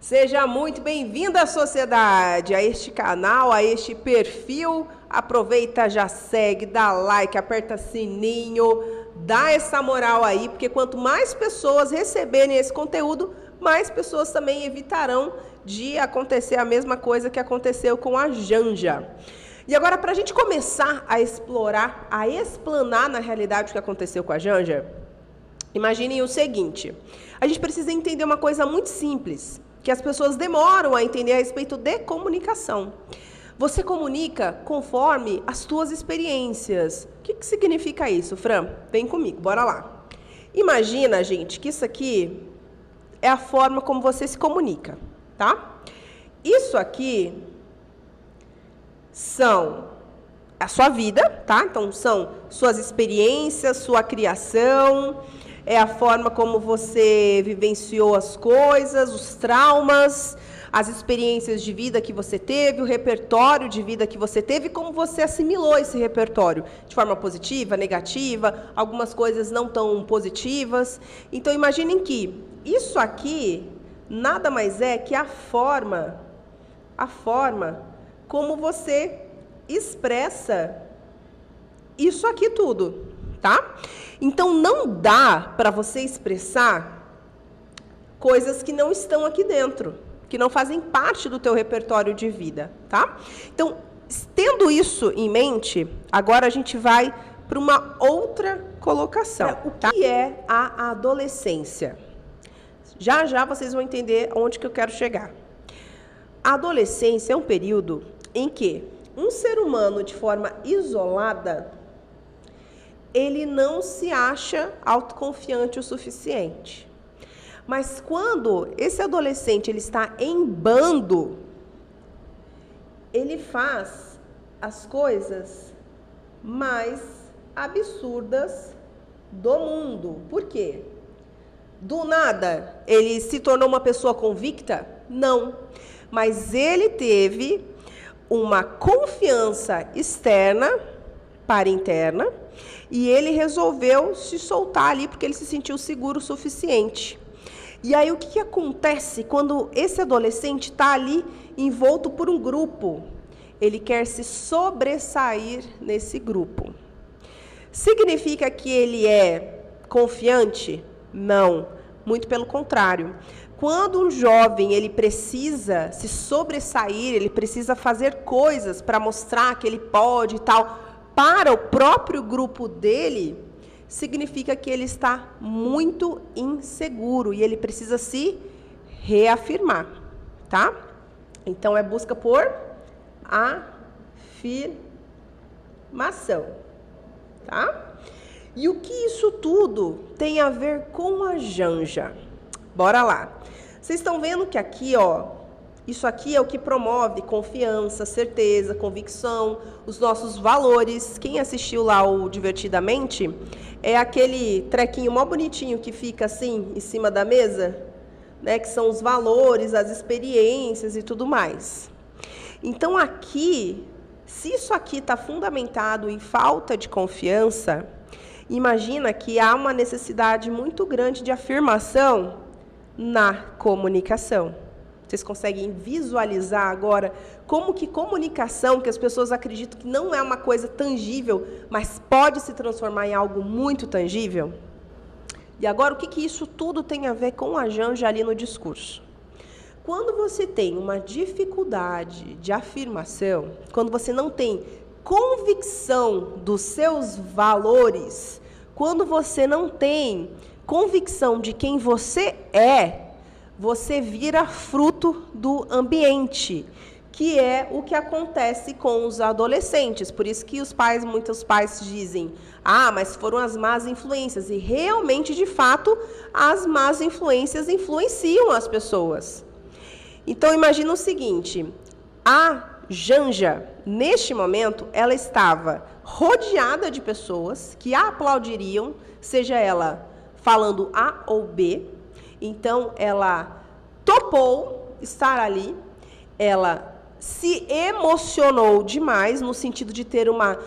Seja muito bem-vindo à sociedade, a este canal, a este perfil. Aproveita, já segue, dá like, aperta sininho, dá essa moral aí, porque quanto mais pessoas receberem esse conteúdo, mais pessoas também evitarão de acontecer a mesma coisa que aconteceu com a Janja. E agora, para a gente começar a explorar, a explanar na realidade o que aconteceu com a Janja, imaginem o seguinte: a gente precisa entender uma coisa muito simples, que as pessoas demoram a entender a respeito de comunicação. Você comunica conforme as suas experiências. O que significa isso, Fran? Vem comigo, bora lá. Imagina, gente, que isso aqui é a forma como você se comunica, tá? Isso aqui são a sua vida, tá? Então, são suas experiências, sua criação, é a forma como você vivenciou as coisas, os traumas, as experiências de vida que você teve, o repertório de vida que você teve, como você assimilou esse repertório, de forma positiva, negativa, algumas coisas não tão positivas. Então, imaginem que isso aqui nada mais é que a forma como você expressa isso aqui tudo, tá? Então, não dá para você expressar coisas que não estão aqui dentro, que não fazem parte do teu repertório de vida, tá? Então, tendo isso em mente, agora a gente vai para uma outra colocação. O que é a adolescência? Já já vocês vão entender onde que eu quero chegar. A adolescência é um período em que um ser humano, de forma isolada, ele não se acha autoconfiante o suficiente. Mas quando esse adolescente ele está em bando, ele faz as coisas mais absurdas do mundo. Por quê? Do nada, ele se tornou uma pessoa convicta? Não. Mas ele teve uma confiança externa para interna, e ele resolveu se soltar ali porque ele se sentiu seguro o suficiente. E aí o que acontece quando esse adolescente está ali envolto por um grupo? Ele quer se sobressair nesse grupo. Significa que ele é confiante? Não, muito pelo contrário. Quando um jovem ele precisa se sobressair, ele precisa fazer coisas para mostrar que ele pode e tal, para o próprio grupo dele, significa que ele está muito inseguro e ele precisa se reafirmar, tá? Então, é busca por afirmação, tá? E o que isso tudo tem a ver com a Janja? Bora lá. Vocês estão vendo que aqui, ó, isso aqui é o que promove confiança, certeza, convicção, os nossos valores. Quem assistiu lá o Divertidamente, é aquele trequinho mó bonitinho que fica assim, em cima da mesa, né? Que são os valores, as experiências e tudo mais. Então, aqui, se isso aqui está fundamentado em falta de confiança, imagina que há uma necessidade muito grande de afirmação na comunicação. Vocês conseguem visualizar agora como que comunicação, que as pessoas acreditam que não é uma coisa tangível, mas pode se transformar em algo muito tangível? E agora, o que isso tudo tem a ver com a Janja ali no discurso? Quando você tem uma dificuldade de afirmação, quando você não tem convicção dos seus valores, quando você não tem convicção de quem você é, você vira fruto do ambiente, que é o que acontece com os adolescentes. Por isso que muitos pais dizem, mas foram as más influências. E realmente, de fato, as más influências influenciam as pessoas. Então, imagina o seguinte: a Janja, neste momento, ela estava rodeada de pessoas que a aplaudiriam, seja ela falando A ou B. Então, ela topou estar ali, ela se emocionou demais, no sentido de ter uma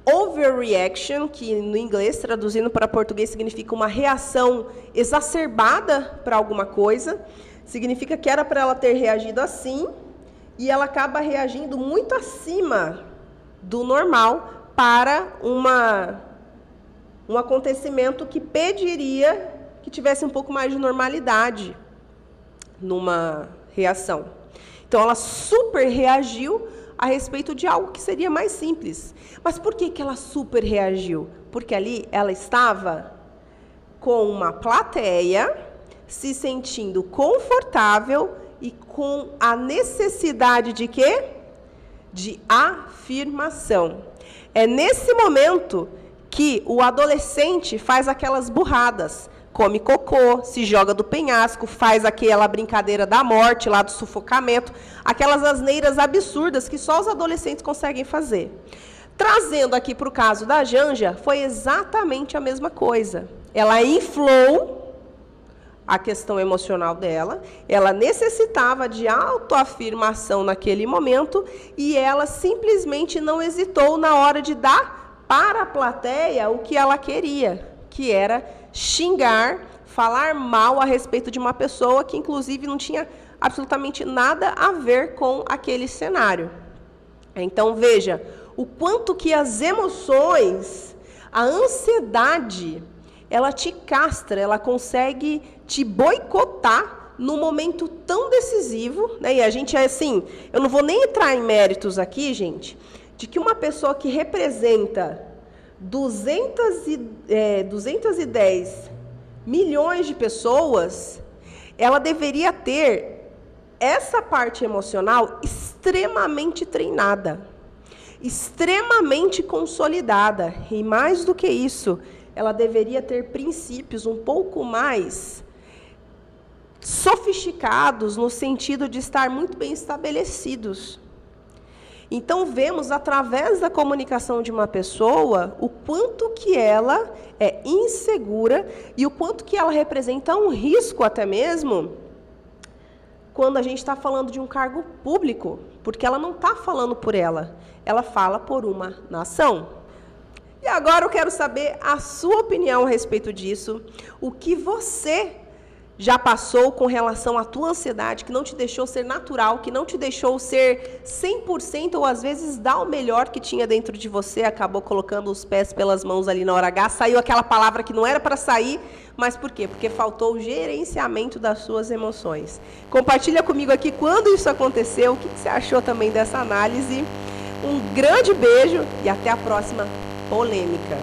overreaction, que no inglês, traduzindo para português, significa uma reação exacerbada para alguma coisa. significa que era para ela ter reagido assim, e ela acaba reagindo muito acima do normal para um acontecimento que pediria que tivesse um pouco mais de normalidade numa reação. Então, ela super reagiu a respeito de algo que seria mais simples. Mas por que ela super reagiu? Porque ali ela estava com uma plateia, se sentindo confortável e com a necessidade de quê? De afirmação. É nesse momento que o adolescente faz aquelas burradas, come cocô, se joga do penhasco, faz aquela brincadeira da morte, lá do sufocamento, aquelas asneiras absurdas que só os adolescentes conseguem fazer. Trazendo aqui para o caso da Janja, foi exatamente a mesma coisa. Ela inflou a questão emocional dela, ela necessitava de autoafirmação naquele momento e ela simplesmente não hesitou na hora de dar para a plateia o que ela queria, que era xingar, falar mal a respeito de uma pessoa que, inclusive, não tinha absolutamente nada a ver com aquele cenário. Então, veja, o quanto que as emoções, a ansiedade, ela te castra, ela consegue te boicotar num momento tão decisivo, né? E a gente, assim, eu não vou nem entrar em méritos aqui, gente, de que uma pessoa que representa 210 milhões de pessoas, ela deveria ter essa parte emocional extremamente treinada, extremamente consolidada. E mais do que isso, ela deveria ter princípios um pouco mais sofisticados, no sentido de estar muito bem estabelecidos. Então, vemos, através da comunicação de uma pessoa, o quanto que ela é insegura e o quanto que ela representa um risco até mesmo quando a gente está falando de um cargo público, porque ela não está falando por ela, ela fala por uma nação. E agora eu quero saber a sua opinião a respeito disso, o que você já passou com relação à tua ansiedade, que não te deixou ser natural, que não te deixou ser 100% ou às vezes dar o melhor que tinha dentro de você, acabou colocando os pés pelas mãos ali na hora H, saiu aquela palavra que não era para sair, mas por quê? Porque faltou o gerenciamento das suas emoções. Compartilha comigo aqui quando isso aconteceu, o que você achou também dessa análise. Um grande beijo e até a próxima polêmica.